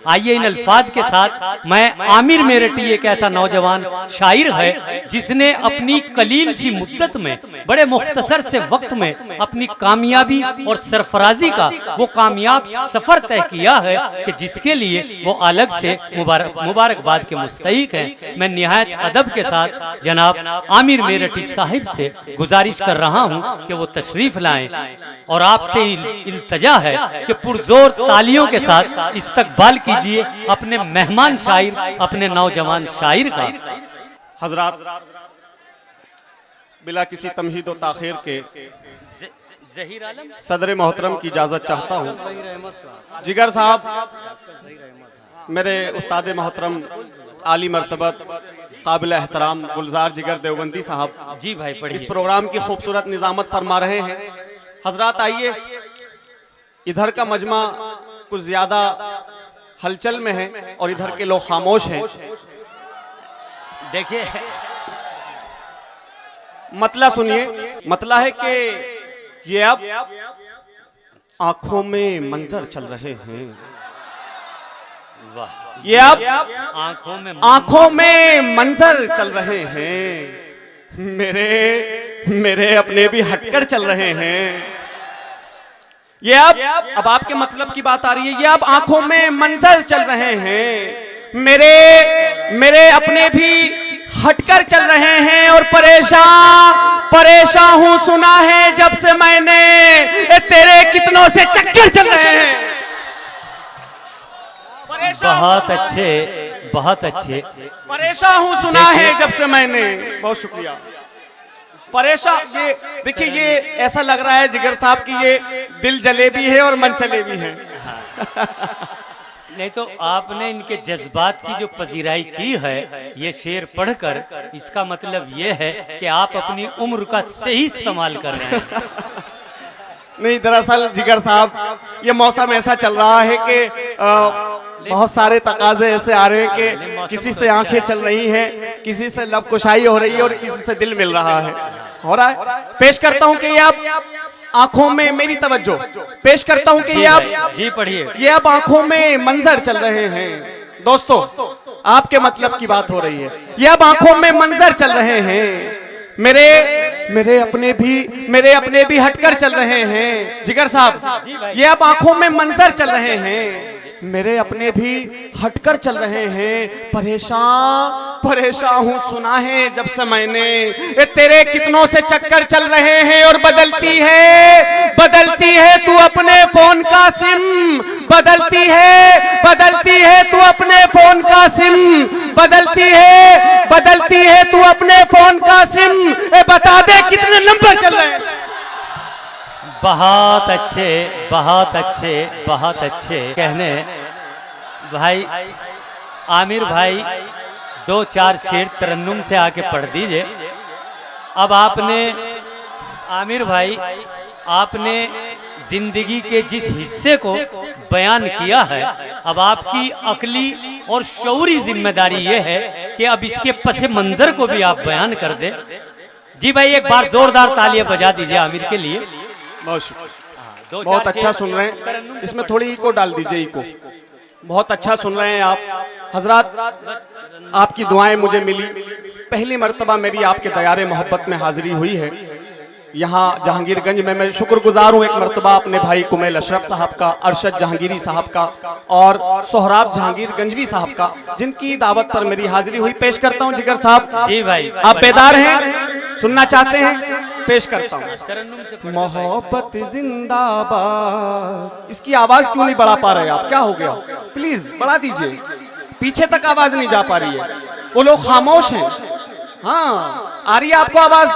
आइए इन अल्फाज के साथ मैं आमिर मेरठी एक ऐसा नौजवान शायर है जिसने अपनी कलील सी मुद्दत में बड़े मुख्तसर से वक्त में अपनी कामयाबी और सरफराजी का वो कामयाब सफर तय किया है कि जिसके लिए वो अलग से मुबारकबाद के मुस्तहिक हैं। मैं निहायत अदब के साथ जनाब आमिर मेरठी साहिब से गुजारिश कर रहा हूं कि वो तशरीफ लाएं और आपसे इल्तजा है कि पुरजोर तालियों के साथ इस्तकबाल कीजिए अपने मेहमान शायर, अपने नौजवान शायर का। हजरात, बिला किसी तमहीद व ताखीर के सदर मोहतरम की इजाजत चाहता हूँ। जिगर साहब, मेरे उस्ताद मोहतरम आली मर्तबत काबिल एहतराम गुलजार जिगर देवबंदी साहब जी भाई पढ़िए। इस प्रोग्राम की खूबसूरत निजामत फरमा रहे हैं। हजरात आइए, इधर का मजमा कुछ ज्यादा हलचल में है और इधर के लोग खामोश हैं। देखिए मतला सुनिए। मतला है कि ये अब आंखों में मंजर चल रहे हैं। वाह, ये अब आंखों में मंजर चल रहे हैं। मेरे अपने भी हटकर चल रहे हैं। ये अब आपके मतलब की बात आ रही है। ये अब आंखों में मंजर चल रहे हैं। मेरे अपने भी हटकर चल रहे हैं और परेशान हूं सुना है जब से मैंने तेरे कितनों से चक्कर चल रहे हैं। बहुत अच्छे, बहुत अच्छे। परेशान हूं सुना है जब से मैंने। बहुत शुक्रिया। परेशान, ये देखिए, ये ऐसा लग रहा है जिगर साहब की ये दिल जलेबी है और मन चलेबी है। नहीं तो आपने इनके जज्बात की जो पजीराई की है ये शेर पढ़कर, इसका मतलब ये है कि आप अपनी उम्र का सही इस्तेमाल कर रहे हैं। नहीं, दरअसल जिगर साहब ये मौसम ऐसा चल रहा है कि बहुत सारे तकाजे ऐसे आ रहे हैं कि किसी से आंखें चल रही हैं, किसी से लब कुशाई हो रही है और किसी से दिल मिल रहा है। हो रहा है। पेश करता हूं कि ये अब आंखों में, मेरी तवज्जो, पेश करता हूं कि ये अब जी पढ़िए। ये अब आंखों में मंजर चल रहे हैं। दोस्तों, आपके मतलब की बात हो रही है। ये अब आंखों में मंजर चल रहे हैं। मेरे अपने भी हटकर चल रहे हैं। जिगर साहब, ये अब आंखों में मंजर चल रहे हैं। मेरे अपने भी हटकर चल रहे हैं। परेशान हूं सुना है जब से मैंने तेरे कितनों से चक्कर चल रहे हैं और बदलती है तू अपने फोन का सिम। बदलती है तू अपने फोन का सिम। बदलती है तू अपने फोन का सिम। बता दे कितने नंबर चल रहे हैं। बहुत अच्छे, बहुत अच्छे, बहुत अच्छे कहने। भाई आमिर भाई, 2-4 शेर तरन्नुम से आके पढ़ दीजिए। अब आपने आमिर भाई, आपने जिंदगी के जिस हिस्से को बयान किया है, अब आपकी अकली और शऊरी जिम्मेदारी ये है कि अब इसके पसे मंजर को भी आप बयान कर दें। जी भाई, एक बार जोरदार तालियां बजा दीजिए आमिर के लिए। बहुत अच्छा सुन रहे हैं। इसमें थोड़ी इको डाल दीजिए, इको। बहुत अच्छा सुन रहे हैं आप। हजरात, आपकी दुआएं मुझे मिली। पहली मर्तबा मेरी आपके दयारे मोहब्बत में हाजिरी हुई है यहाँ जहांगीरगंज में। मैं शुक्रगुजार हूँ एक मर्तबा अपने भाई कुमैल अशरफ साहब का, अरशद जहांगीरी साहब का और सोहराब जहांगीरगंजवी साहब का, जिनकी दावत पर मेरी हाजिरी हुई। पेश करता हूँ जिगर साहब। जी भाई, आप बेदार हैं, सुनना चाहते हैं? पेश करता हूँ। मोहब्बत जिंदाबाद। इसकी आवाज क्यों नहीं बढ़ा पा रहे आप? क्या हो गया? प्लीज बढ़ा दीजिए। पीछे तक आवाज नहीं जा पा रही है। वो लोग खामोश हैं। हाँ, आ रही है आपको आवाज?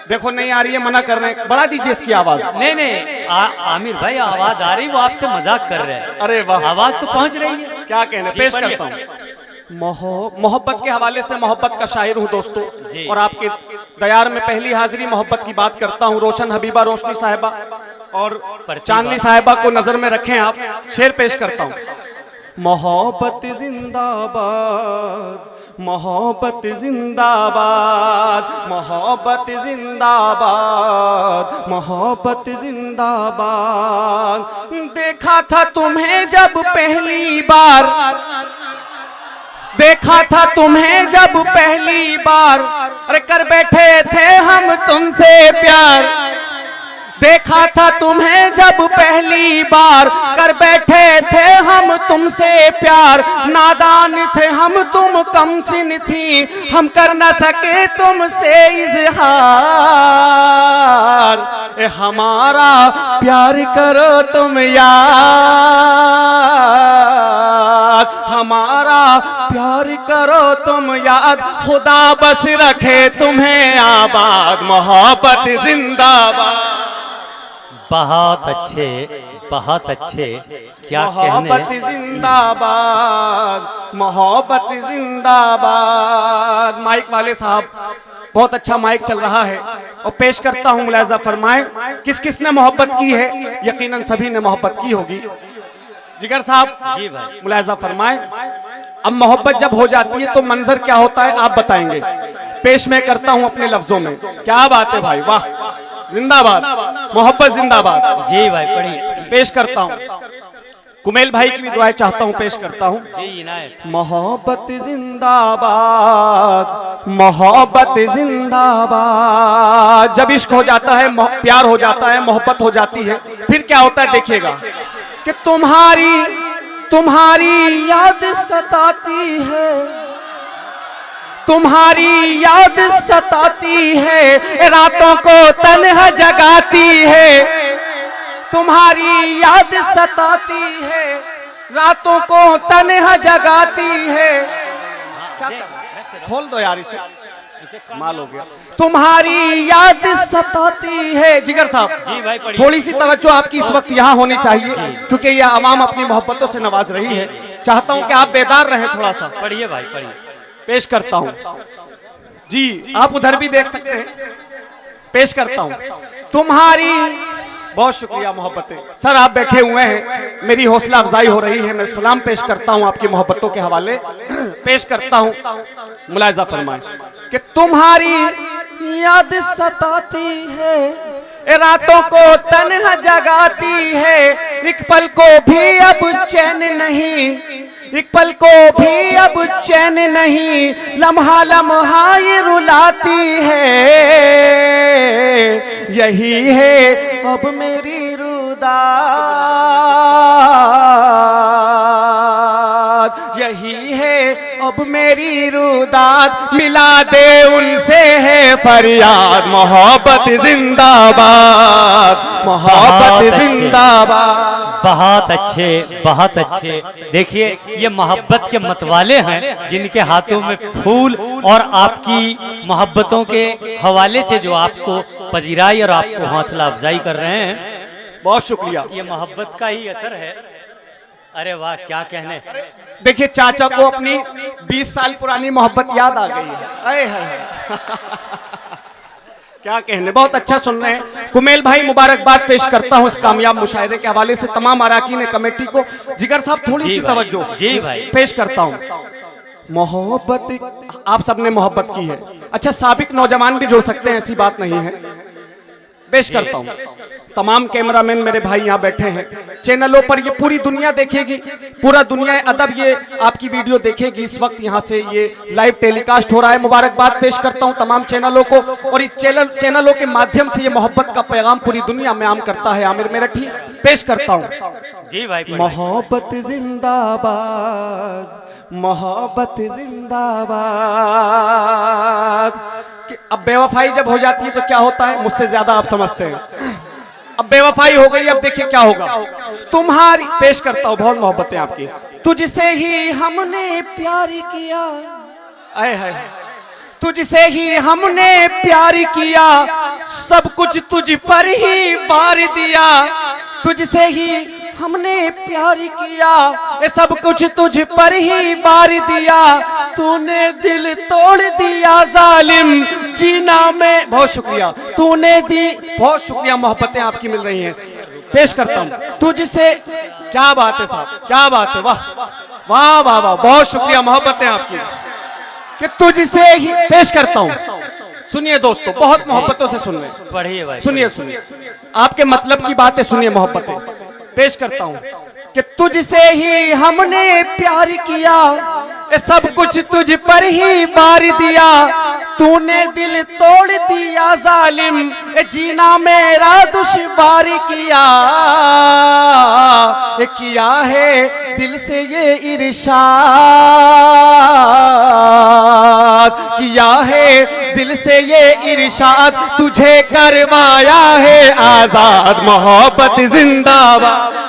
देखो नहीं आ रही है, मना कर रहे हैं। बढ़ा दीजिए इसकी आवाज। नहीं, आमिर भाई आवाज आ रही, वो आपसे मजाक कर रहे हैं। अरे वाह, आवाज तो पहुंच रही है। क्या कहने। पेश करता हूँ। मोहब्बत के हवाले से मोहब्बत का शायर हूँ दोस्तों, और आपके दयार में पहली हाजिरी मोहब्बत की बात करता हूँ। रोशन हबीबा रोशनी साहिबा और चांदनी साहिबा को नजर में रखें आप। शेर पेश करता हूँ। मोहब्बत जिंदाबाद, मोहब्बत जिंदाबाद, मोहब्बत जिंदाबाद, मोहब्बत जिंदाबाद। देखा था तुम्हें जब पहली बार, देखा था तुम्हें जब पहली बार, अरे कर बैठे थे हम तुमसे प्यार। देखा था तुम्हें जब पहली बार, कर बैठे थे हम तुमसे प्यार। नादान थे हम, तुम कमसिन थी, हम कर न सके तुमसे इजहार। ए हमारा प्यार करो तुम याद, हमारा प्यार करो तुम याद, खुदा बस रखे तुम्हें आबाद। मोहब्बत जिंदाबाद। बहुत अच्छे, बहुत अच्छे, क्या मोहब्बत कहने। जिंदाबाद, मोहब्बत जिंदाबाद। माइक वाले साहब, बहुत अच्छा माइक चल रहा है और पेश करता हूं, मुलाजा फरमाएं किस किस ने मोहब्बत की है। यकीनन सभी ने मोहब्बत की होगी। जिगर साहब, जी भाई। मुलाजा फरमाएं। अब मोहब्बत जब हो जाती है तो मंजर क्या होता है आप बताएंगे। पेश मैं करता हूं अपने लफ्जों में। क्या बात है भाई, वाह, जिंदाबाद, मोहब्बत जिंदाबाद। जी भाई पढ़िए। पेश करता हूं, कुमेल भाई की भी दुआएं चाहता हूं, पेश करता हूं। जी इनायत। मोहब्बत जिंदाबाद, मोहब्बत जिंदाबाद। जब इश्क हो जाता है, प्यार हो जाता है, मोहब्बत हो जाती है, फिर क्या होता है देखिएगा कि तुम्हारी याद सताती है, तुम्हारी याद सताती है, रातों को तन्हा जगाती है। तुम्हारी याद सताती है, रातों को तन्हा जगाती है। खोल दो यार इसे, कमाल हो गया। तुम्हारी याद सताती है। जिगर साहब, जी भाई पढ़िए। थोड़ी सी तवज्जो आपकी इस वक्त यहाँ होनी चाहिए, क्योंकि यह आवाम अपनी मोहब्बतों से नवाज रही है। चाहता हूँ कि आप बेदार रहें थोड़ा सा। पढ़िए भाई पढ़िए। पेश करता हूं जी, आप उधर भी देख सकते हैं। पेश करता हूं तुम्हारी, बहुत शुक्रिया मोहब्बतें। सर आप बैठे हुए हैं, मेरी हौसला अफजाई हो रही है। मैं सलाम पेश करता हूं आपकी मोहब्बतों के हवाले। पेश करता हूं, मुलाहिजा फरमाएं कि तुम्हारी याद सताती है, रातों को तन्हा जगाती है। एक पल को भी अब चैन नहीं, एक पल को भी अब चैन नहीं, लम्हा लम्हा ये रुलाती है। यही है अब मेरी रुदात, यही है अब मेरी रुदात। मिला दे उनसे है फरियाद। मोहब्बत जिंदाबाद, मोहब्बत जिंदाबाद। बहुत अच्छे, बहुत अच्छे। देखिए ये मोहब्बत के मतवाले हैं, जिनके हाथों में फूल और आपकी मोहब्बतों के हवाले से जो आपको पजीराई और आपको हौसला अफजाई कर रहे हैं। बहुत शुक्रिया। ये मोहब्बत का ही असर है। अरे वाह, क्या कहने। देखिए चाचा को अपनी 20 साल पुरानी मोहब्बत याद आ गई है। अरे क्या कहने, बहुत अच्छा सुन रहे हैं। कुमेल भाई मुबारकबाद पेश करता हूं इस कामयाब मुशायरे के हवाले से तमाम अराकीन कमेटी को। जिगर साहब थोड़ी सी तवज्जो। जी भाई। पेश करता हूं मोहब्बत, आप सबने मोहब्बत की है। अच्छा साबिक नौजवान भी जुड़ सकते हैं, ऐसी बात नहीं है। पेश करता हूं, तमाम कैमरामैन मेरे भाई यहाँ बैठे हैं। चैनलों पर ये पूरी दुनिया देखेगी, पूरा दुनिया अदब ये आपकी वीडियो देखेगी। इस वक्त यहाँ से ये लाइव टेलीकास्ट हो रहा है। मुबारकबाद पेश करता हूँ तमाम चैनलों को, और इस चैनलों के माध्यम से ये मोहब्बत का पैगाम पूरी दुनिया में आम करता है। आमिर मेरठी पेश करता हूँ। जी भाई। मोहब्बत जिंदाबाद, मोहब्बत जिंदाबाद। अब बेवफाई जब हो जाती है तो क्या होता है, मुझसे ज्यादा आप समझते हैं। अब बेवफाई हो गई, अब देखिए क्या होगा। तुम्हारी, पेश करता हूं, बहुत मोहब्बतें आपकी। तुझसे ही हमने प्यार किया, आए हाय, तुझसे ही हमने प्यार किया, सब कुछ तुझ पर ही वार दिया। तुझसे ही हमने प्यार किया, ये सब कुछ तुझ पर ही वार दिया। तूने दिल तोड़ दिया जालिम, जीना में। बहुत शुक्रिया, तूने दी, बहुत शुक्रिया, मोहब्बतें आपकी मिल रही हैं। पेश करता हूँ तुझसे। क्या बात है साहब, क्या बात है, वाह वाह वाह वाह, बहुत शुक्रिया, मोहब्बतें आपकी। कि तुझसे ही पेश करता हूँ, सुनिए दोस्तों, बहुत मोहब्बतों से सुन रहे, पढ़िए भाई, सुनिए सुनिए, आपके मतलब की बातें सुनिए, मोहब्बतें पेश करता हूँ। कि तुझसे ही हमने प्यार किया, सब कुछ तुझ पर ही बार दिया, तूने दिल तोड़ दिया जालिम, जीना मेरा दुश्वार किया। किया है दिल से ये इरशाद, किया है दिल से ये इरशाद, तुझे करवाया है आजाद, मोहब्बत जिंदाबाद।